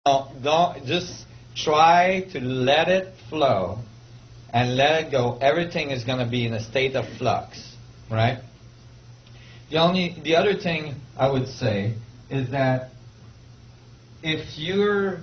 Don't just try to let it flow and let it go. Everything is going to be in a state of flux, right? The other thing I would say is that if you're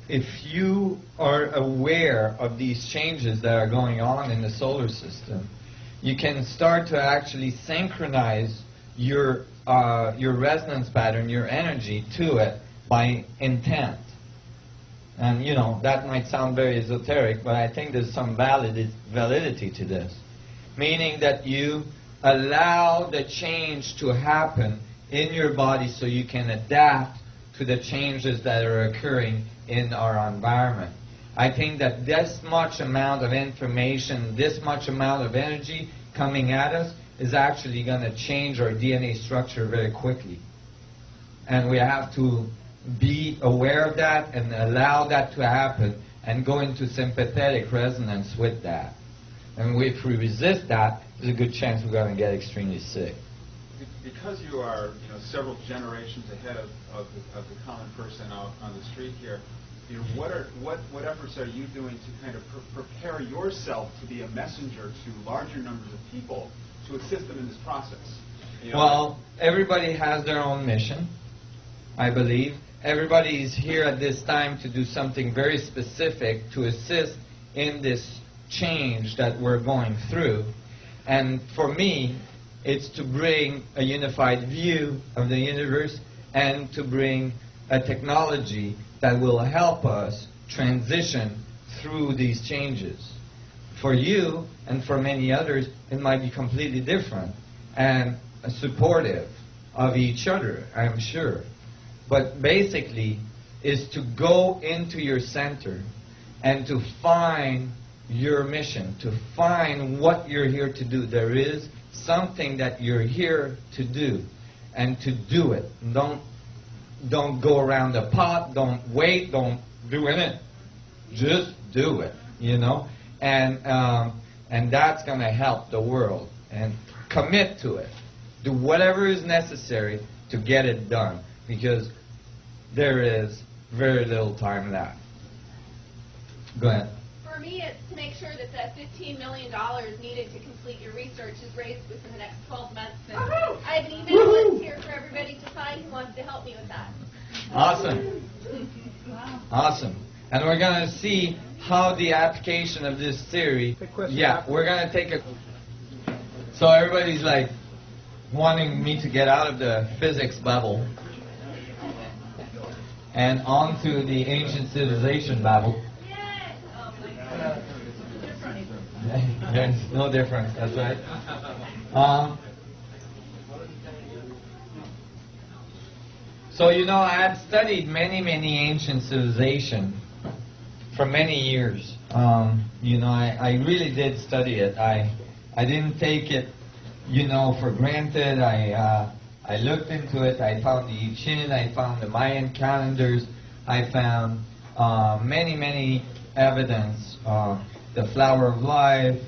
if you are aware of these changes that are going on in the solar system, you can start to actually synchronize your resonance pattern, your energy to it by intent. And you know, that might sound very esoteric, but I think there's some validity to this. Meaning that you allow the change to happen in your body so you can adapt to the changes that are occurring in our environment. I think that this much amount of information, this much amount of energy coming at us is actually going to change our DNA structure very quickly. And we have to be aware of that and allow that to happen and go into sympathetic resonance with that. And if we resist that, there's a good chance we're going to get extremely sick. Because you are, several generations ahead of the common person out on the street here, what efforts are you doing to kind of prepare yourself to be a messenger to larger numbers of people to assist them in this process? Well, everybody has their own mission, I believe. Everybody is here at this time to do something very specific to assist in this change that we're going through. And for me, it's to bring a unified view of the universe and to bring a technology that will help us transition through these changes. For you and for many others, it might be completely different and supportive of each other, I'm sure. But basically, is to go into your center and to find your mission, to find what you're here to do. There is something that you're here to do, and to do it. Don't go around the pot, don't wait, don't do it. Just do it, And that's going to help the world. And commit to it. Do whatever is necessary to get it done, because there is very little time left. Go ahead. For me, it's to make sure that the $15 million needed to complete your research is raised within the next 12 months. And I have an email list here for everybody to find who wants to help me with that. Awesome. Wow. Awesome. And we're going to see how the application of this theory... Yeah, we're going to take a... So everybody's like wanting me to get out of the physics bubble and onto the ancient civilization bubble. There's no difference, that's right. So, I had studied many ancient civilizations for many years. I really did study it. I didn't take it, for granted. I looked into it. I found the I Ching. I found the Mayan calendars. I found many evidence. The flower of life,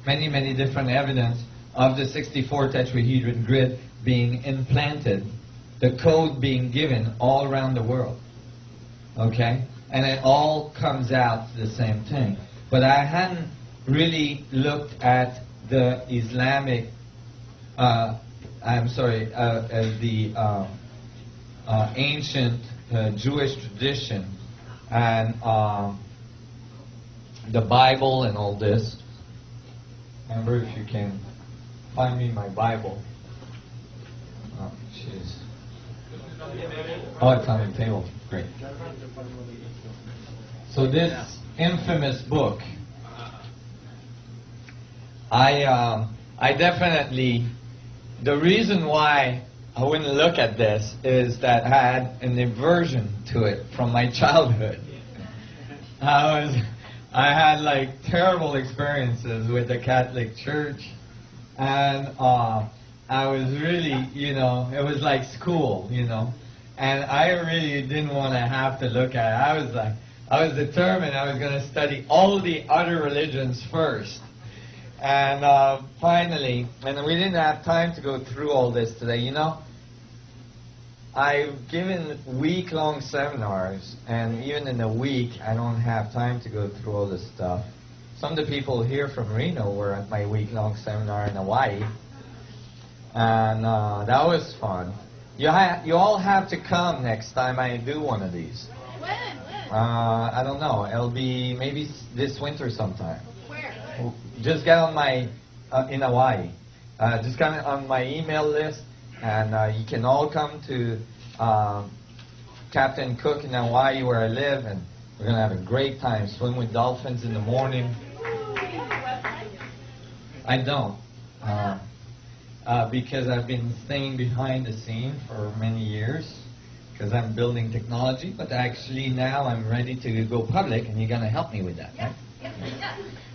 many different evidence of the 64 tetrahedron grid being implanted, the code being given all around the world. Okay? And it all comes out to the same thing. But I hadn't really looked at the Islamic, ancient Jewish tradition and the Bible and all this. Remember, if you can find me my Bible. Oh, jeez. Oh, it's on the table. Great. So this infamous book, I definitely, the reason why I wouldn't look at this is that I had an aversion to it from my childhood. I had like terrible experiences with the Catholic Church, and I was really, it was like school, and I really didn't want to have to look at it. I was determined I was going to study all the other religions first, And finally, and we didn't have time to go through all this today, you know. I've given week-long seminars, and even in a week, I don't have time to go through all this stuff. Some of the people here from Reno were at my week-long seminar in Hawaii, and that was fun. You all have to come next time I do one of these. When? I don't know. It'll be maybe this winter sometime. Where? Just get on my, in Hawaii. Just get on my email list, and you can all come to Captain Cook in Hawaii where I live, and we're going to have a great time. Swim with dolphins in the morning. I don't. Because I've been staying behind the scene for many years, because I'm building technology, but actually now I'm ready to go public, and you're going to help me with that, right? Yes.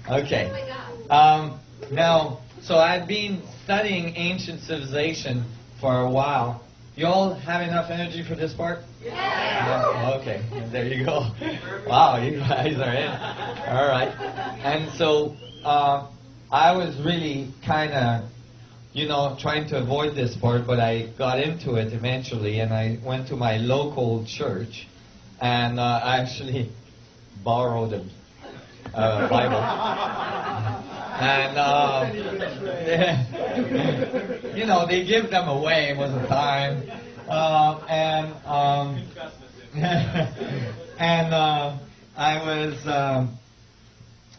Okay. Oh my God. Now, so I've been studying ancient civilization for a while. You all have enough energy for this part? Yeah. Okay, there you go. Wow, you guys are in. All right. And so I was really kind of, you know, trying to avoid this part, but I got into it eventually, and I went to my local church, and I actually borrowed a Bible. And, you know, they give them away most of the time.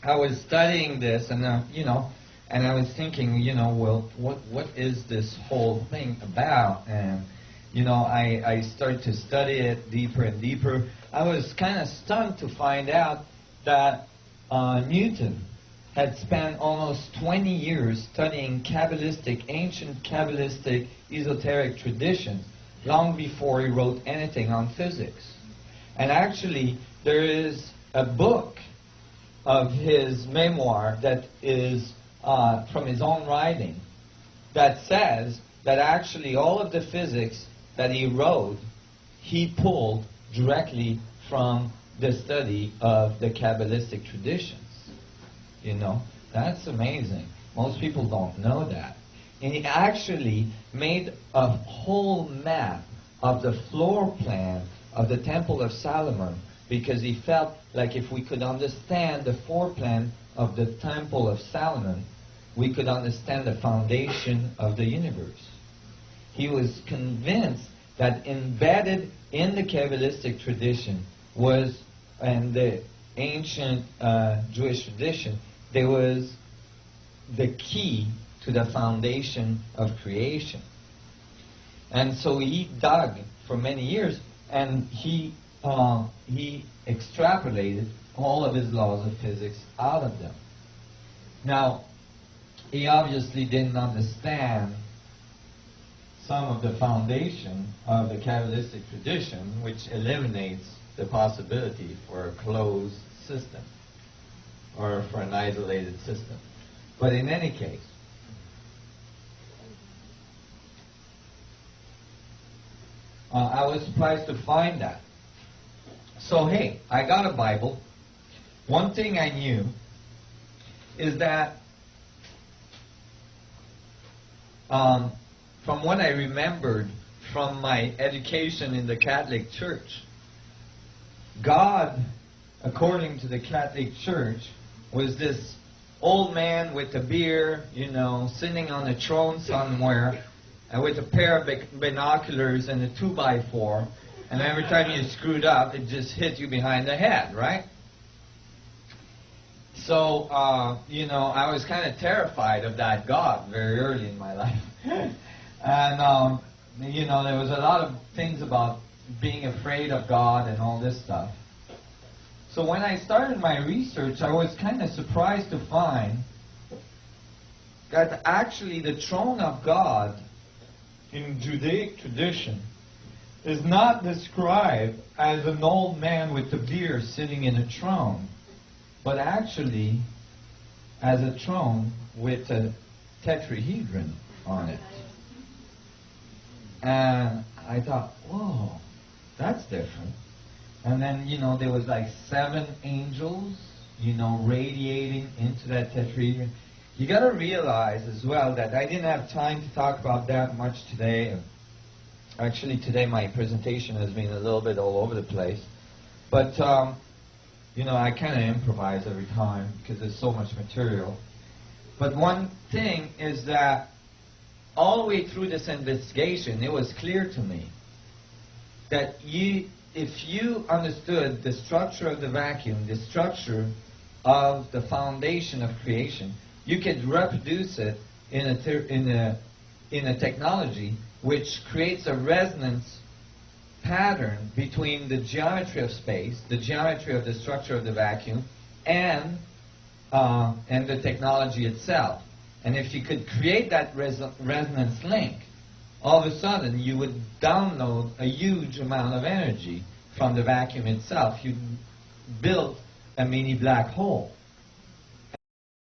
I was studying this, and, you know, and I was thinking, you know, well, what is this whole thing about? And, you know, I started to study it deeper and deeper. I was kind of stunned to find out that Newton had spent almost 20 years studying ancient Kabbalistic esoteric traditions long before he wrote anything on physics. And actually, there is a book of his memoir that is from his own writing that says that actually all of the physics that he wrote, he pulled directly from the study of the Kabbalistic traditions. You know, that's amazing. Most people don't know that. And he actually made a whole map of the floor plan of the Temple of Solomon, because he felt like if we could understand the floor plan of the Temple of Solomon, we could understand the foundation of the universe. He was convinced that embedded in the Kabbalistic tradition was, and the ancient Jewish tradition, there was the key to the foundation of creation. And so he dug for many years, and he extrapolated all of his laws of physics out of them. Now, he obviously didn't understand some of the foundation of the Kabbalistic tradition, which eliminates the possibility for a closed system or for an isolated system. But in any case, I was surprised to find that. So hey, I got a Bible. One thing I knew is that from what I remembered from my education in the Catholic Church, God, according to the Catholic Church, was this old man with a beard, you know, sitting on a throne somewhere, and with a pair of binoculars and a 2x4, and every time you screwed up, it just hit you behind the head, right? So, you know, I was kind of terrified of that God very early in my life. And, you know, there was a lot of things about being afraid of God and all this stuff. So when I started my research, I was kind of surprised to find that actually the throne of God in Judaic tradition is not described as an old man with a beard sitting in a throne, but actually as a throne with a tetrahedron on it. And I thought, whoa, that's different. And then, you know, there was like 7 angels, you know, radiating into that tetrahedron. you got to realize as well that I didn't have time to talk about that much today. Actually, today my presentation has been a little bit all over the place. But, you know, I kind of improvise every time because there's so much material. But one thing is that all the way through this investigation, it was clear to me that if you understood the structure of the vacuum, the structure of the foundation of creation, you could reproduce it in a technology which creates a resonance pattern between the geometry of space, the geometry of the structure of the vacuum, and the technology itself. And if you could create that resonance link, all of a sudden you would download a huge amount of energy from the vacuum itself. You'd build a mini black hole.